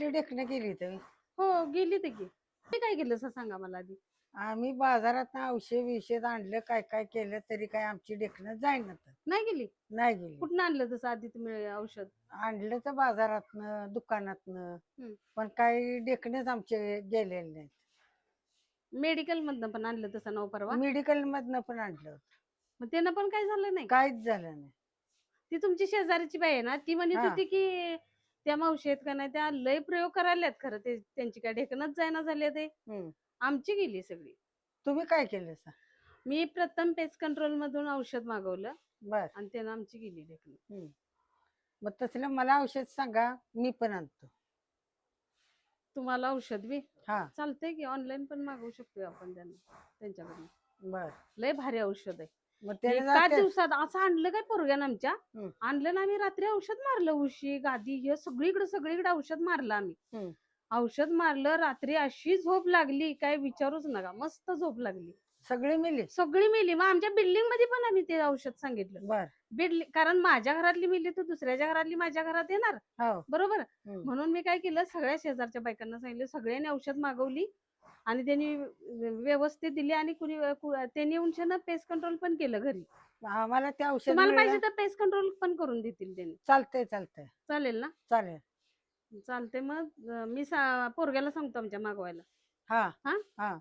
ढेकणं केली तुम्ही? हो गेली ते की तुम्ही काय केलं असं सांगा मला आधी. आम्ही बाजारात औषध विषध आणलं, काय काय केलं तरी काय आमची ढेकणं जाईना तर. नाही गेली? नाही गेली. कुठनं आणलं तसं आधी तुम्ही औषध? आणलं तर बाजारातनं, दुकानातनं, पण काही ढेकणेच आमचे गेलेले नाहीत. मेडिकल मधनं पण आणलं तसं नव परवा? मेडिकल मधनं पण आणलं होतं, मग त्यानं पण काय झालं नाही? काहीच झालं नाही. ती तुमची शेजारीची बाई आहे ना, ती म्हणत हा. होती की त्या मावशी आहेत का नाही त्या लय प्रयोग करायल्यात, खरं ते त्यांची काय ढेकणच जायना झाले ते. आमची गेली सगळी. तुम्ही काय केलं सा? मी प्रथम पेस्ट कंट्रोल मधून औषध मागवलं बर. आणि त्यानं आमची गेली ढेकणं. मग तसलं मला औषध सांगा, मी पण आणतो. तुम्हाला औषध बी हा. चालतंय की ऑनलाईन पण मागवू शकतो आपण त्यांच्याकडून. बर. लय भारी औषध आहे. मग त्याने एका जाते. दिवसात असं आणलं काय पोरग्यानं आमच्या, आणलं ना आम्ही रात्री औषध मारलं, उशी गादी हे सगळीकडे औषध मारलं आम्ही. औषध मारलं रात्री अशी झोप लागली काय विचारूच नका, मस्त झोप लागली. सगळी मेली. मग आमच्या बिल्डिंग मध्ये पण आम्ही ते औषध सांगितलं. बर. कारण माझ्या घरातली मेली तर दुसऱ्याच्या घरातली माझ्या घरात येणार. बरोबर. म्हणून मी काय केलं, सगळ्या शेजारच्या बायकांना सांगितलं, सगळ्यांनी औषध मागवली आणि त्यांनी व्यवस्थित दिली आणि त्यांनी येऊन पेस्ट कंट्रोल पण केलं घरी. आम्हाला ते औषध तुम्हाला पाहिजे तर पेस्ट कंट्रोल पण करून देतील त्यांनी. चालतंय. चालेल ना? चालेल. चालते. मग मी पोरग्याला सांगतो आमच्या मागवायला. हा.